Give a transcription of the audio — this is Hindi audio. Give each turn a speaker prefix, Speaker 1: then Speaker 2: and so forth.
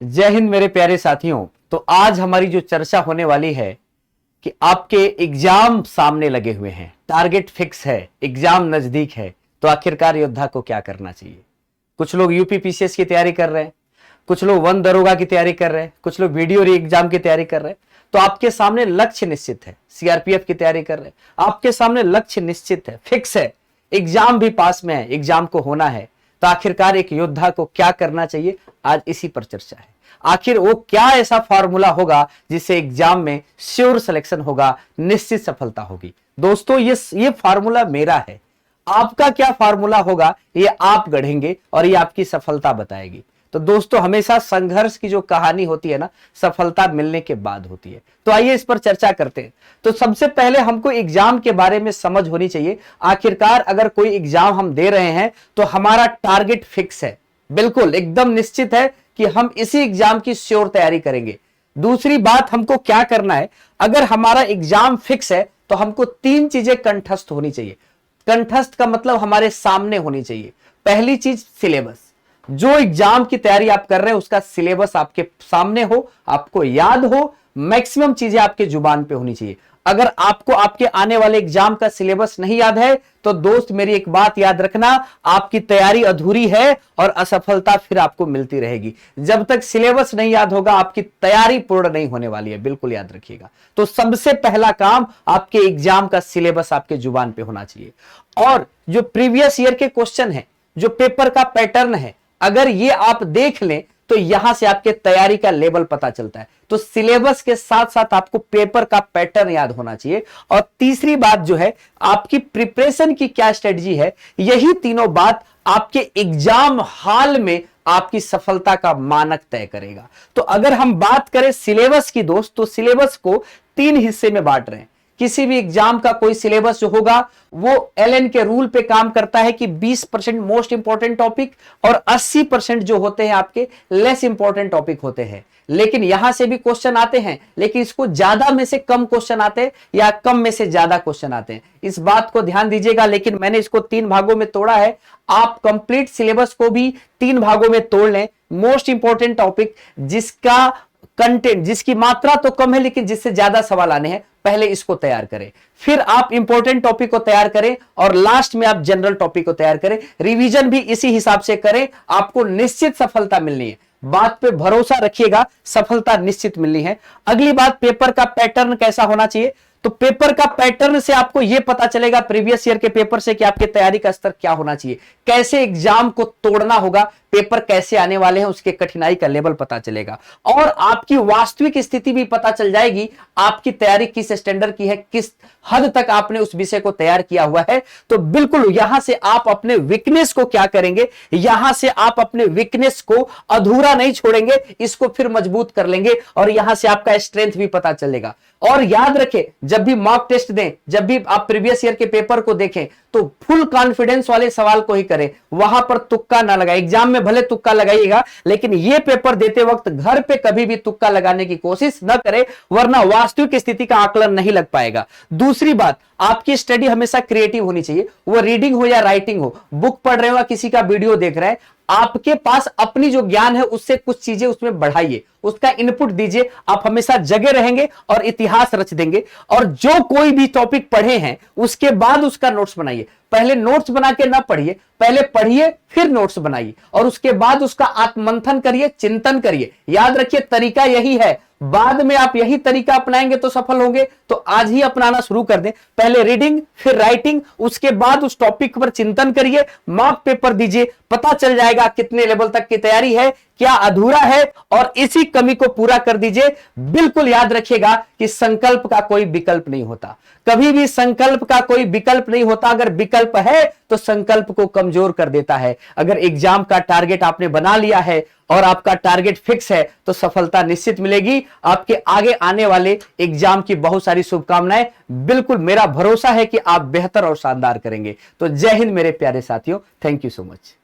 Speaker 1: जय हिंद मेरे प्यारे साथियों। तो आज हमारी जो चर्चा होने वाली है कि आपके एग्जाम सामने लगे हुए हैं, टारगेट फिक्स है, एग्जाम नजदीक है, तो आखिरकार योद्धा को क्या करना चाहिए। कुछ लोग यूपी पीसीएस की तैयारी कर रहे हैं, कुछ लोग वन दरोगा की तैयारी कर रहे हैं, कुछ लोग वीडियो री एग्जाम की तैयारी कर रहे हैं। तो आपके सामने लक्ष्य निश्चित है, सीआरपीएफ की तैयारी कर रहे हैं, आपके सामने लक्ष्य निश्चित है, फिक्स है, एग्जाम भी पास में है, एग्जाम को होना है। तो आखिरकार एक योद्धा को क्या करना चाहिए, आज इसी पर चर्चा है। आखिर वो क्या ऐसा फॉर्मूला होगा जिससे एग्जाम में श्योर सिलेक्शन होगा, निश्चित सफलता होगी। दोस्तों ये फॉर्मूला मेरा है, आपका क्या फॉर्मूला होगा ये आप गढ़ेंगे और ये आपकी सफलता बताएगी। तो दोस्तों हमेशा संघर्ष की जो कहानी होती है ना, सफलता मिलने के बाद होती है। तो आइए इस पर चर्चा करते हैं। तो सबसे पहले हमको एग्जाम के बारे में समझ होनी चाहिए। आखिरकार अगर कोई एग्जाम हम दे रहे हैं तो हमारा टारगेट फिक्स है, बिल्कुल एकदम निश्चित है कि हम इसी एग्जाम की श्योर तैयारी करेंगे। दूसरी बात, हमको क्या करना है, अगर हमारा एग्जाम फिक्स है तो हमको तीन चीजें कंठस्थ होनी चाहिए। कंठस्थ का मतलब हमारे सामने होनी चाहिए। पहली चीज सिलेबस, जो एग्जाम की तैयारी आप कर रहे हैं उसका सिलेबस आपके सामने हो, आपको याद हो, मैक्सिमम चीजें आपके जुबान पे होनी चाहिए। अगर आपको आपके आने वाले एग्जाम का सिलेबस नहीं याद है तो दोस्त मेरी एक बात याद रखना, आपकी तैयारी अधूरी है और असफलता फिर आपको मिलती रहेगी। जब तक सिलेबस नहीं याद होगा आपकी तैयारी पूर्ण नहीं होने वाली है, बिल्कुल याद रखिएगा। तो सबसे पहला काम, आपके एग्जाम का सिलेबस आपके जुबान पे होना चाहिए। और जो प्रीवियस ईयर के क्वेश्चन है, जो पेपर का पैटर्न है, अगर ये आप देख लें तो यहां से आपके तैयारी का लेवल पता चलता है। तो सिलेबस के साथ साथ आपको पेपर का पैटर्न याद होना चाहिए। और तीसरी बात जो है, आपकी प्रिपरेशन की क्या स्ट्रेटजी है, यही तीनों बात आपके एग्जाम हॉल में आपकी सफलता का मानक तय करेगा। तो अगर हम बात करें सिलेबस की दोस्त, तो सिलेबस को तीन हिस्से में बांट रहे हैं। किसी भी एग्जाम का कोई सिलेबस जो होगा वो एलन के रूल पे काम करता है कि 20% मोस्ट इंपॉर्टेंट टॉपिक और 80% जो होते हैं आपके लेस इंपॉर्टेंट टॉपिक होते हैं। लेकिन यहां से भी क्वेश्चन आते हैं, लेकिन इसको ज्यादा में से कम क्वेश्चन आते हैं या कम में से ज्यादा क्वेश्चन आते हैं, इस बात को ध्यान दीजिएगा। लेकिन मैंने इसको तीन भागों में तोड़ा है, आप कंप्लीट सिलेबस को भी तीन भागों में तोड़ लें। मोस्ट इंपॉर्टेंट टॉपिक, जिसका कंटेंट, जिसकी मात्रा तो कम है लेकिन जिससे ज्यादा सवाल आने हैं, पहले इसको तैयार करें, फिर आप इंपॉर्टेंट टॉपिक को तैयार करें और लास्ट में आप जनरल टॉपिक को तैयार करें। रिवीजन भी इसी हिसाब से करें, आपको निश्चित सफलता मिलनी है। बात पे भरोसा रखिएगा, सफलता निश्चित मिलनी है। अगली बात, पेपर का पैटर्न कैसा होना चाहिए। तो पेपर का पैटर्न से आपको यह पता चलेगा प्रीवियस ईयर के पेपर से कि आपके तैयारी का स्तर क्या होना चाहिए, कैसे एग्जाम को तोड़ना होगा, पेपर कैसे आने वाले हैं, उसके कठिनाई का लेवल पता चलेगा और आपकी वास्तविक स्थिति भी पता चल जाएगी। आपकी तैयारी किस स्टैंडर्ड की है, किस हद तक आपने उस विषय को तैयार किया हुआ है। तो बिल्कुल यहां से आप अपने वीकनेस को क्या करेंगे, यहां से आप अपने वीकनेस को अधूरा नहीं छोड़ेंगे, इसको फिर मजबूत कर लेंगे और यहां से आपका स्ट्रेंथ भी पता चलेगा। और याद रखें, जब भी मॉक टेस्ट दें, जब भी आप प्रीवियस ईयर के पेपर को देखें तो फुल कॉन्फिडेंस वाले सवाल को ही करें, वहां पर तुक्का ना लगाएं। एग्जाम में भले तुक्का लगाइएगा, लेकिन यह पेपर देते वक्त घर पे कभी भी तुक्का लगाने की कोशिश न करें, वरना वास्तविक स्थिति का आकलन नहीं लग पाएगा। दूसरी बात, आपकी स्टडी हमेशा क्रिएटिव होनी चाहिए, वो रीडिंग हो या राइटिंग हो, बुक पढ़ रहे हो या किसी का वीडियो देख रहे हैं, आपके पास अपनी जो ज्ञान है उससे कुछ चीजें उसमें बढ़ाइए, उसका इनपुट दीजिए। आप हमेशा जगे रहेंगे और इतिहास रच देंगे। और जो कोई भी टॉपिक पढ़े हैं उसके बाद उसका नोट्स बनाइए। पहले नोट्स बना के ना पढ़िए, पहले पढ़िए फिर नोट्स बनाइए और उसके बाद उसका आत्ममंथन करिए, चिंतन करिए। याद रखिए, तरीका यही है। बाद में आप यही तरीका अपनाएंगे तो सफल होंगे। तो आज ही अपनाना शुरू कर दें। पहले रीडिंग, फिर राइटिंग, उसके बाद उस टॉपिक पर चिंतन करिए, मॉक पेपर दीजिए, पता चल जाएगा कितने लेवल तक की तैयारी है, क्या अधूरा है और इसी कमी को पूरा कर दीजिए। बिल्कुल याद रखिएगा कि संकल्प का कोई विकल्प नहीं होता, कभी भी संकल्प का कोई विकल्प नहीं होता। अगर विकल्प है तो संकल्प को कमजोर कर देता है। अगर एग्जाम का टारगेट आपने बना लिया है और आपका टारगेट फिक्स है तो सफलता निश्चित मिलेगी। आपके आगे आने वाले एग्जाम की बहुत सारी शुभकामनाएं। बिल्कुल मेरा भरोसा है कि आप बेहतर और शानदार करेंगे। तो जय हिंद मेरे प्यारे साथियों, थैंक यू सो मच।